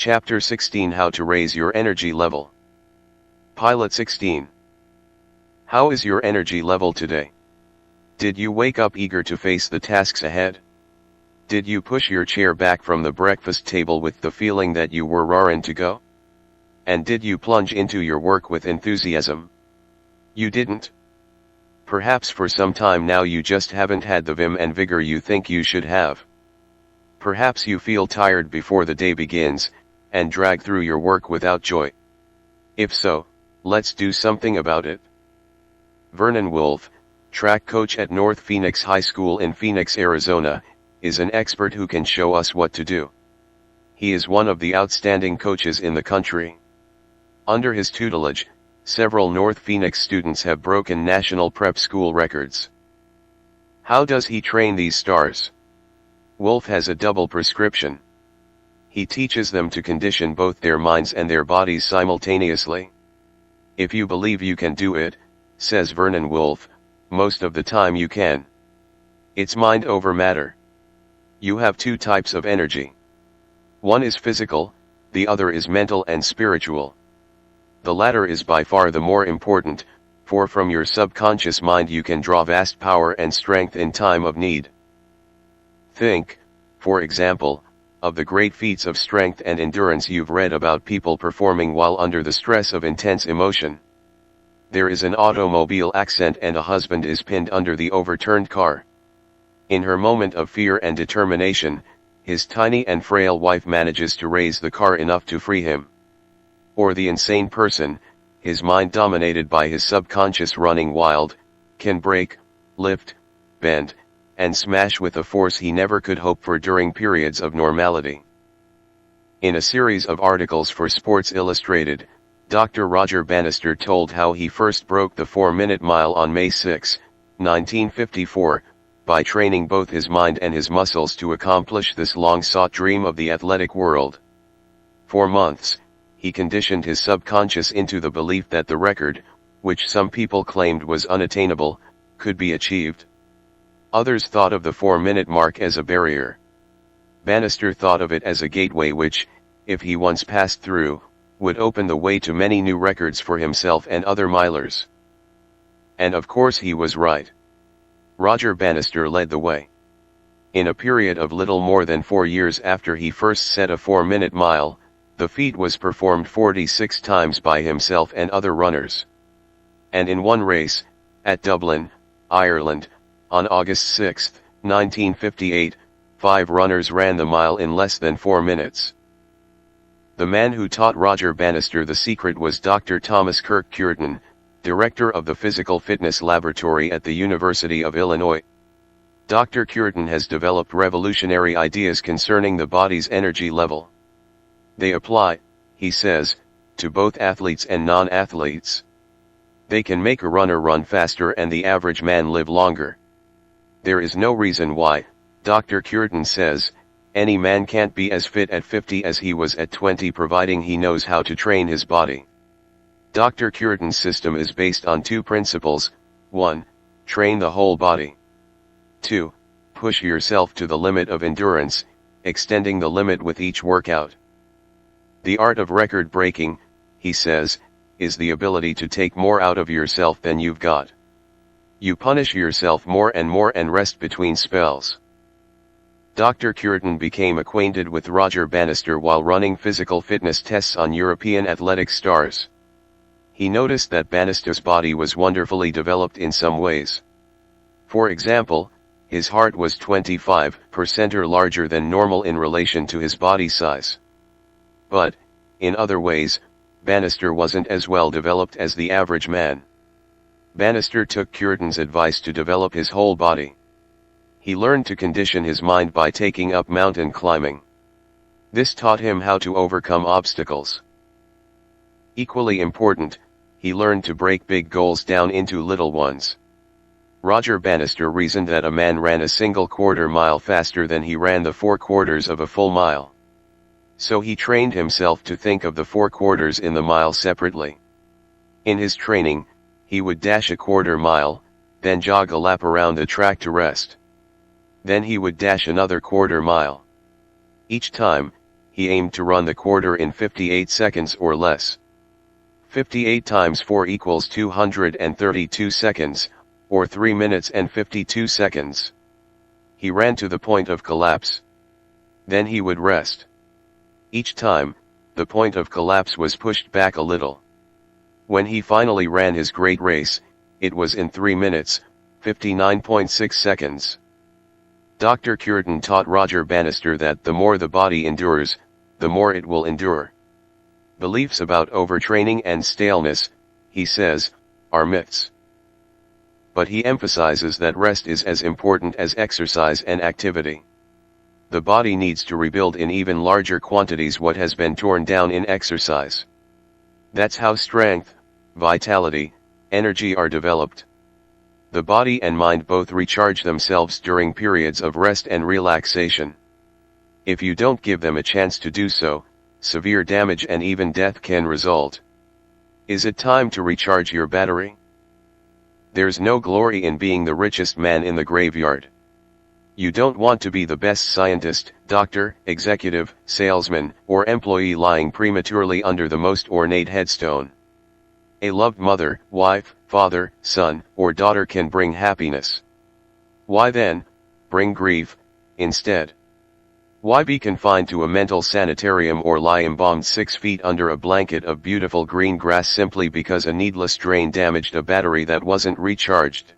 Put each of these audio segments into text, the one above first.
Chapter 16, How to Raise Your Energy Level. Pilot 16. How is your energy level today? Did you wake up eager to face the tasks ahead? Did you push your chair back from the breakfast table with the feeling that you were raring to go? And did you plunge into your work with enthusiasm? You didn't. Perhaps for some time now you just haven't had the vim and vigor you think you should have. Perhaps you feel tired before the day begins, and drag through your work without joy. If so, let's do something about it. Vernon Wolf, track coach at North Phoenix High School in Phoenix, Arizona, is an expert who can show us what to do. He is one of the outstanding coaches in the country. Under his tutelage, several North Phoenix students have broken national prep school records. How does he train these stars? Wolf has a double prescription. He teaches them to condition both their minds and their bodies simultaneously. If you believe you can do it, says Vernon Wolf, most of the time you can. It's mind over matter. You have two types of energy. One is physical, the other is mental and spiritual. The latter is by far the more important, for from your subconscious mind you can draw vast power and strength in time of need. Think, for example, of the great feats of strength and endurance you've read about people performing while under the stress of intense emotion. There is an automobile accident and a husband is pinned under the overturned car. In her moment of fear and determination, his tiny and frail wife manages to raise the car enough to free him. Or the insane person, his mind dominated by his subconscious running wild, can break, lift, bend, and smash with a force he never could hope for during periods of normality. In a series of articles for Sports Illustrated, Dr. Roger Bannister told how he first broke the 4-minute mile on May 6, 1954, by training both his mind and his muscles to accomplish this long-sought dream of the athletic world. For months, he conditioned his subconscious into the belief that the record, which some people claimed was unattainable, could be achieved. Others thought of the 4-minute mark as a barrier. Bannister thought of it as a gateway which, if he once passed through, would open the way to many new records for himself and other milers. And of course he was right. Roger Bannister led the way. In a period of little more than 4 years after he first set a 4-minute mile, the feat was performed 46 times by himself and other runners. And in one race, at Dublin, Ireland, on August 6, 1958, 5 runners ran the mile in less than 4 minutes. The man who taught Roger Bannister the secret was Dr. Thomas Kirk Cureton, director of the Physical Fitness Laboratory at the University of Illinois. Dr. Cureton has developed revolutionary ideas concerning the body's energy level. They apply, he says, to both athletes and non-athletes. They can make a runner run faster and the average man live longer. There is no reason why, Dr. Cureton says, any man can't be as fit at 50 as he was at 20 providing he knows how to train his body. Dr. Cureton's system is based on 2 principles: 1. Train the whole body. 2. Push yourself to the limit of endurance, extending the limit with each workout. The art of record breaking, he says, is the ability to take more out of yourself than you've got. You punish yourself more and rest between spells. Dr. Cureton became acquainted with Roger Bannister while running physical fitness tests on European athletic stars. He noticed that Bannister's body was wonderfully developed in some ways. For example, his heart was 25% or larger than normal in relation to his body size. But, in other ways, Bannister wasn't as well developed as the average man. Bannister took Cureton's advice to develop his whole body. He learned to condition his mind by taking up mountain climbing. This taught him how to overcome obstacles. Equally important, he learned to break big goals down into little ones. Roger Bannister reasoned that a man ran a single quarter mile faster than he ran the 4 quarters of a full mile. So he trained himself to think of the 4 quarters in the mile separately. In his training, he would dash a quarter mile, then jog a lap around the track to rest. Then he would dash another quarter mile. Each time, he aimed to run the quarter in 58 seconds or less. 58 times 4 equals 232 seconds, or 3 minutes and 52 seconds. He ran to the point of collapse. Then he would rest. Each time, the point of collapse was pushed back a little. When he finally ran his great race, it was in 3 minutes, 59.6 seconds. Dr. Cureton taught Roger Bannister that the more the body endures, the more it will endure. Beliefs about overtraining and staleness, he says, are myths. But he emphasizes that rest is as important as exercise and activity. The body needs to rebuild in even larger quantities what has been torn down in exercise. That's how strength, vitality, energy are developed. The body and mind both recharge themselves during periods of rest and relaxation. If you don't give them a chance to do so, severe damage and even death can result. Is it time to recharge your battery? There's no glory in being the richest man in the graveyard. You don't want to be the best scientist, doctor, executive, salesman, or employee lying prematurely under the most ornate headstone. A loved mother, wife, father, son, or daughter can bring happiness. Why then, bring grief, instead? Why be confined to a mental sanitarium or lie embalmed 6 feet under a blanket of beautiful green grass simply because a needless drain damaged a battery that wasn't recharged?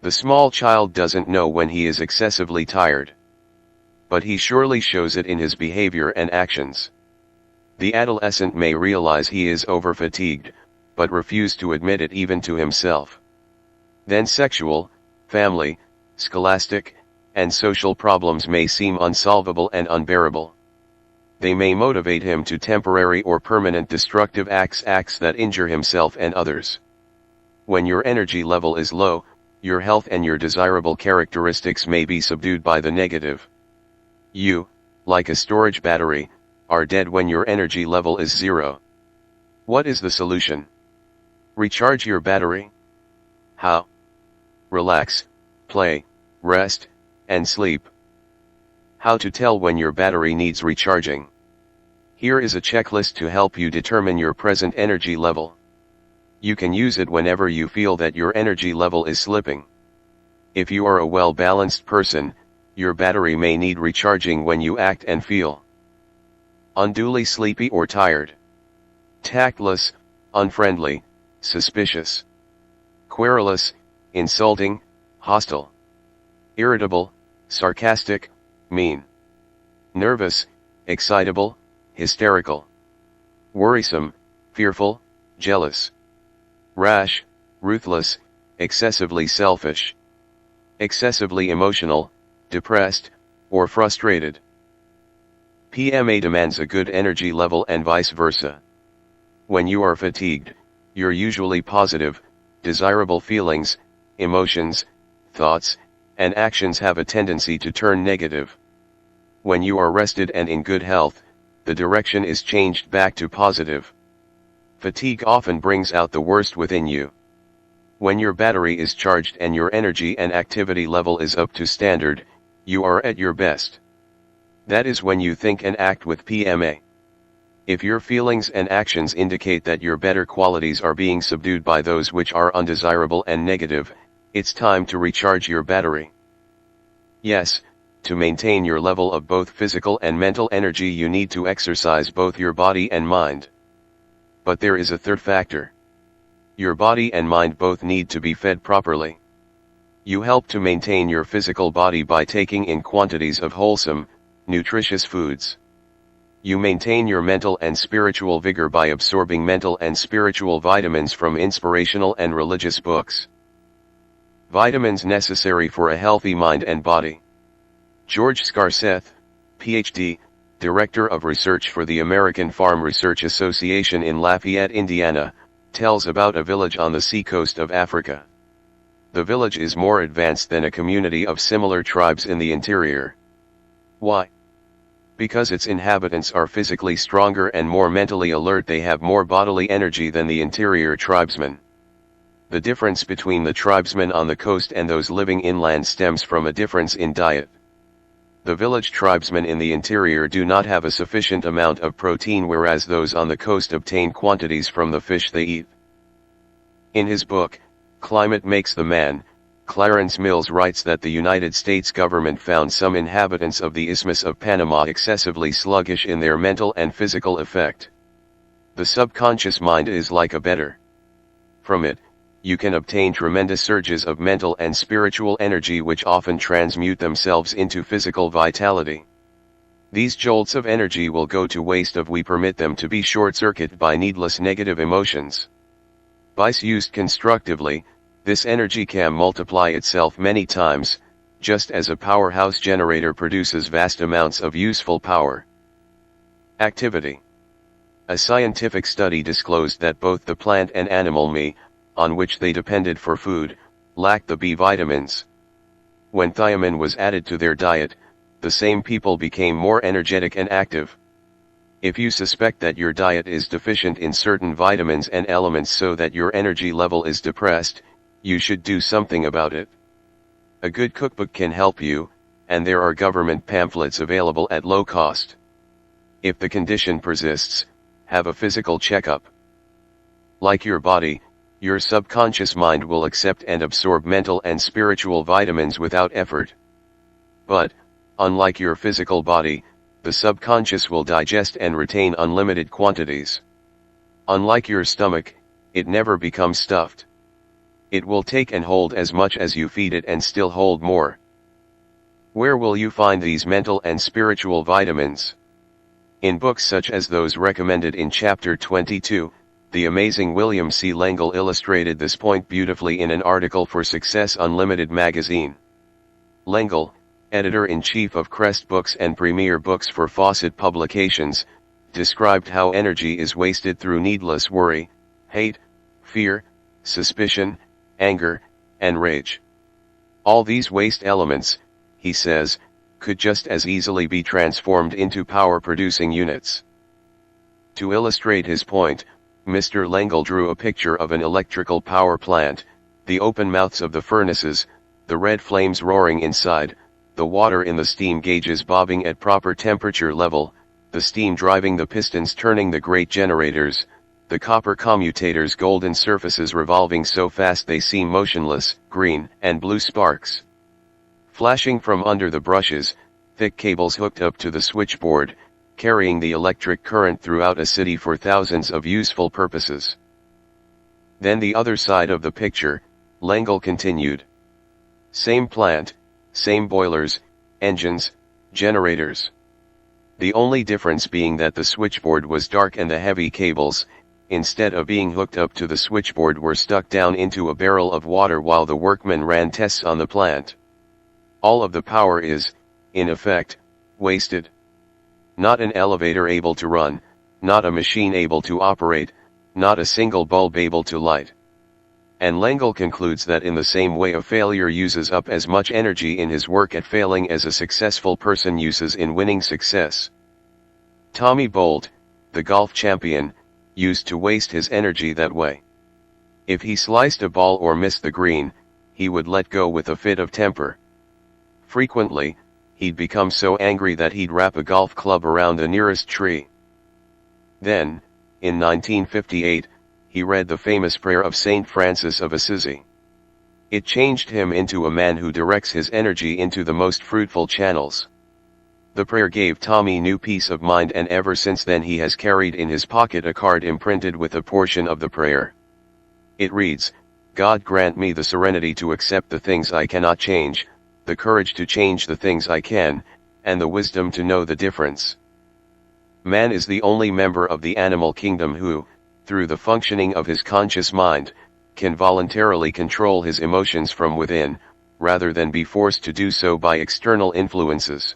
The small child doesn't know when he is excessively tired. But he surely shows it in his behavior and actions. The adolescent may realize he is overfatigued, but refuse to admit it even to himself. Then sexual, family, scholastic, and social problems may seem unsolvable and unbearable. They may motivate him to temporary or permanent destructive acts that injure himself and others. When your energy level is low, your health and your desirable characteristics may be subdued by the negative. You, like a storage battery, are dead when your energy level is 0. What is the solution? Recharge your battery? How? Relax, play, rest, and sleep. How to tell when your battery needs recharging. Here is a checklist to help you determine your present energy level. You can use it whenever you feel that your energy level is slipping. If you are a well-balanced person, your battery may need recharging when you act and feel unduly sleepy or tired, tactless, unfriendly, suspicious, querulous, insulting, hostile, irritable, sarcastic, mean, nervous, excitable, hysterical, worrisome, fearful, jealous, rash, ruthless, excessively selfish, excessively emotional, depressed, or frustrated. PMA demands a good energy level and vice versa. When you are fatigued, your usually positive, desirable feelings, emotions, thoughts, and actions have a tendency to turn negative. When you are rested and in good health, the direction is changed back to positive. Fatigue often brings out the worst within you. When your battery is charged and your energy and activity level is up to standard, you are at your best. That is when you think and act with PMA. If your feelings and actions indicate that your better qualities are being subdued by those which are undesirable and negative, it's time to recharge your battery. Yes, to maintain your level of both physical and mental energy you need to exercise both your body and mind. But there is a third factor. Your body and mind both need to be fed properly. You help to maintain your physical body by taking in quantities of wholesome, nutritious foods. You maintain your mental and spiritual vigor by absorbing mental and spiritual vitamins from inspirational and religious books. Vitamins necessary for a healthy mind and body. George Scarseth, Ph.D., Director of Research for the American Farm Research Association in Lafayette, Indiana, tells about a village on the seacoast of Africa. The village is more advanced than a community of similar tribes in the interior. Why? Because its inhabitants are physically stronger and more mentally alert. They have more bodily energy than the interior tribesmen. The difference between the tribesmen on the coast and those living inland stems from a difference in diet. The village tribesmen in the interior do not have a sufficient amount of protein, whereas those on the coast obtain quantities from the fish they eat. In his book, Climate Makes the Man, Clarence Mills writes that the United States government found some inhabitants of the Isthmus of Panama excessively sluggish in their mental and physical effect. The subconscious mind is like a better. From it, you can obtain tremendous surges of mental and spiritual energy which often transmute themselves into physical vitality. These jolts of energy will go to waste if we permit them to be short-circuited by needless negative emotions. By used constructively, this energy can multiply itself many times, just as a powerhouse generator produces vast amounts of useful power. Activity. A scientific study disclosed that both the plant and animal meat, on which they depended for food, lacked the B vitamins. When thiamine was added to their diet, the same people became more energetic and active. If you suspect that your diet is deficient in certain vitamins and elements so that your energy level is depressed, you should do something about it. A good cookbook can help you, and there are government pamphlets available at low cost. If the condition persists, have a physical checkup. Like your body, your subconscious mind will accept and absorb mental and spiritual vitamins without effort. But, unlike your physical body, the subconscious will digest and retain unlimited quantities. Unlike your stomach, it never becomes stuffed. It will take and hold as much as you feed it and still hold more. Where will you find these mental and spiritual vitamins? In books such as those recommended in Chapter 22, the amazing William C. L'Engle illustrated this point beautifully in an article for Success Unlimited magazine. L'Engle, editor-in-chief of Crest Books and Premier Books for Fawcett Publications, described how energy is wasted through needless worry, hate, fear, suspicion, anger, and rage. All these waste elements, he says, could just as easily be transformed into power-producing units. To illustrate his point, Mr. L'Engle drew a picture of an electrical power plant, the open mouths of the furnaces, the red flames roaring inside, the water in the steam gauges bobbing at proper temperature level, the steam driving the pistons turning the great generators, the copper commutators' golden surfaces revolving so fast they seem motionless, green and blue sparks flashing from under the brushes, thick cables hooked up to the switchboard, carrying the electric current throughout a city for thousands of useful purposes. Then the other side of the picture, L'Engle continued. Same plant, same boilers, engines, generators. The only difference being that the switchboard was dark and the heavy cables, instead of being hooked up to the switchboard, were stuck down into a barrel of water while the workmen ran tests on the plant. All of the power is, in effect, wasted. Not an elevator able to run, not a machine able to operate, not a single bulb able to light. And L'Engle concludes that in the same way a failure uses up as much energy in his work at failing as a successful person uses in winning success. Tommy Bolt, the golf champion, used to waste his energy that way. If he sliced a ball or missed the green, he would let go with a fit of temper. Frequently, he'd become so angry that he'd wrap a golf club around the nearest tree. Then, in 1958, he read the famous prayer of Saint Francis of Assisi. It changed him into a man who directs his energy into the most fruitful channels. The prayer gave Tommy new peace of mind, and ever since then he has carried in his pocket a card imprinted with a portion of the prayer. It reads, "God grant me the serenity to accept the things I cannot change, the courage to change the things I can, and the wisdom to know the difference." Man is the only member of the animal kingdom who, through the functioning of his conscious mind, can voluntarily control his emotions from within, rather than be forced to do so by external influences.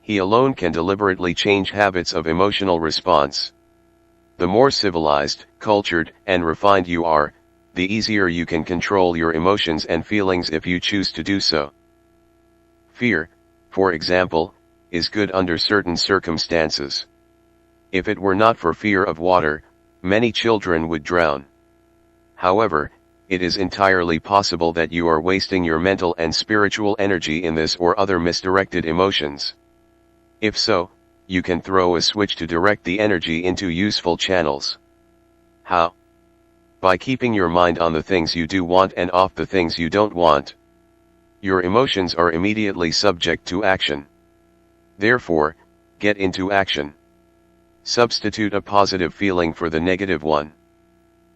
He alone can deliberately change habits of emotional response. The more civilized, cultured, and refined you are, the easier you can control your emotions and feelings if you choose to do so. Fear, for example, is good under certain circumstances. If it were not for fear of water, many children would drown. However, it is entirely possible that you are wasting your mental and spiritual energy in this or other misdirected emotions. If so, you can throw a switch to direct the energy into useful channels. How? By keeping your mind on the things you do want and off the things you don't want. Your emotions are immediately subject to action. Therefore, get into action. Substitute a positive feeling for the negative one.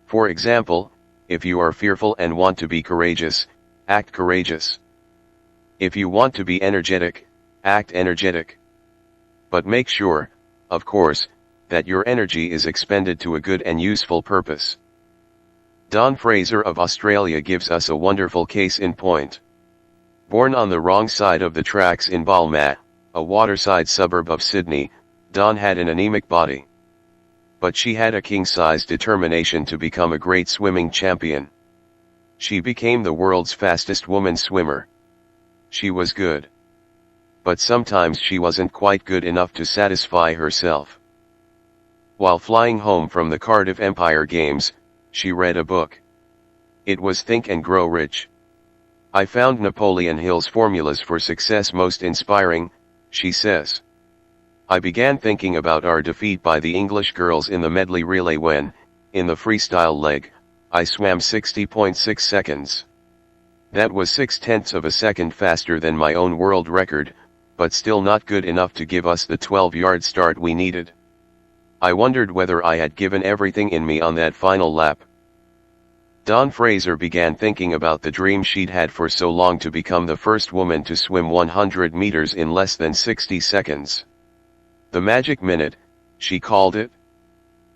For example, if you are fearful and want to be courageous, act courageous. If you want to be energetic, act energetic. But make sure, of course, that your energy is expended to a good and useful purpose. Don Fraser of Australia gives us a wonderful case in point. Born on the wrong side of the tracks in Balmain, a waterside suburb of Sydney, Dawn had an anemic body. But she had a king-size determination to become a great swimming champion. She became the world's fastest woman swimmer. She was good. But sometimes she wasn't quite good enough to satisfy herself. While flying home from the Cardiff Empire Games, she read a book. It was Think and Grow Rich. I found Napoleon Hill's formulas for success most inspiring, she says. I began thinking about our defeat by the English girls in the medley relay when, in the freestyle leg, I swam 60.6 seconds. That was 0.6 of a second faster than my own world record, but still not good enough to give us the 12-yard start we needed. I wondered whether I had given everything in me on that final lap. Dawn Fraser began thinking about the dream she'd had for so long to become the first woman to swim 100 meters in less than 60 seconds. The magic minute, she called it.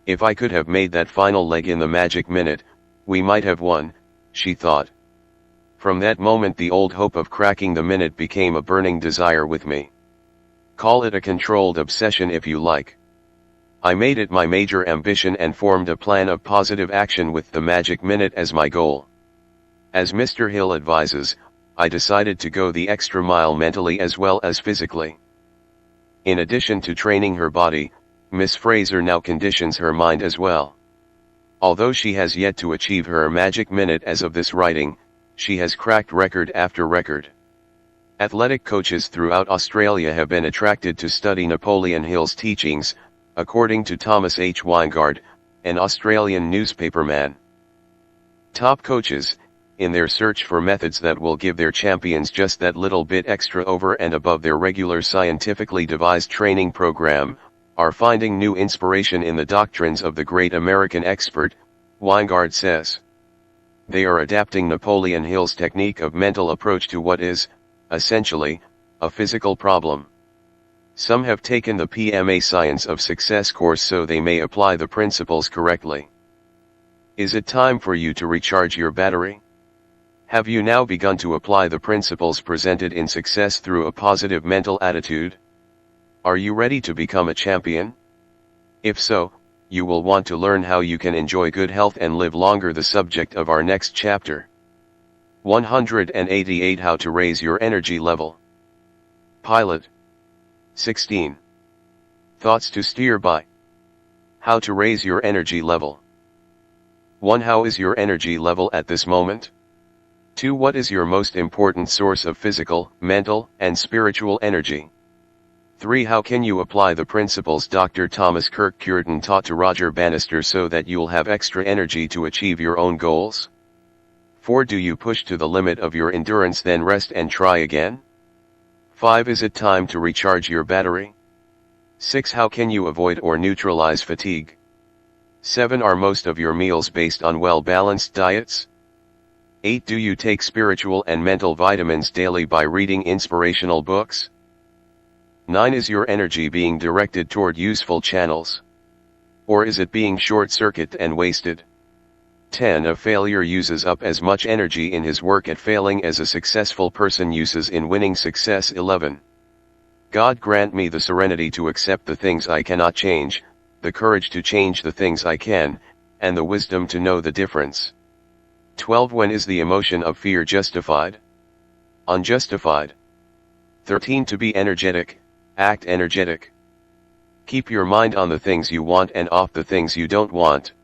If I could have made that final leg in the magic minute, we might have won, she thought. From that moment the old hope of cracking the minute became a burning desire with me. Call it a controlled obsession if you like. I made it my major ambition and formed a plan of positive action with the magic minute as my goal. As Mr. Hill advises, I decided to go the extra mile mentally as well as physically. In addition to training her body, Miss Fraser now conditions her mind as well. Although she has yet to achieve her magic minute as of this writing, she has cracked record after record. Athletic coaches throughout Australia have been attracted to study Napoleon Hill's teachings, according to Thomas H. Weingard, an Australian newspaperman. Top coaches, in their search for methods that will give their champions just that little bit extra over and above their regular scientifically devised training program, are finding new inspiration in the doctrines of the great American expert, Weingard says. They are adapting Napoleon Hill's technique of mental approach to what is, essentially, a physical problem. Some have taken the PMA Science of Success course so they may apply the principles correctly. Is it time for you to recharge your battery? Have you now begun to apply the principles presented in Success through a positive mental attitude? Are you ready to become a champion? If so, you will want to learn how you can enjoy good health and live longer, the subject of our next chapter. 188 How to Raise Your Energy Level. Pilot 16. Thoughts to steer by. How to raise your energy level. 1. How is your energy level at this moment? 2. What is your most important source of physical, mental, and spiritual energy? 3. How can you apply the principles Dr. Thomas Kirk Cureton taught to Roger Bannister so that you'll have extra energy to achieve your own goals? 4. Do you push to the limit of your endurance then rest and try again? 5. Is it time to recharge your battery? 6. How can you avoid or neutralize fatigue? 7. Are most of your meals based on well-balanced diets? 8. Do you take spiritual and mental vitamins daily by reading inspirational books? 9. Is your energy being directed toward useful channels? Or is it being short-circuited and wasted? 10. A failure uses up as much energy in his work at failing as a successful person uses in winning success. 11. God grant me the serenity to accept the things I cannot change, the courage to change the things I can, and the wisdom to know the difference. 12. When is the emotion of fear justified? Unjustified. 13. To be energetic, act energetic. Keep your mind on the things you want and off the things you don't want.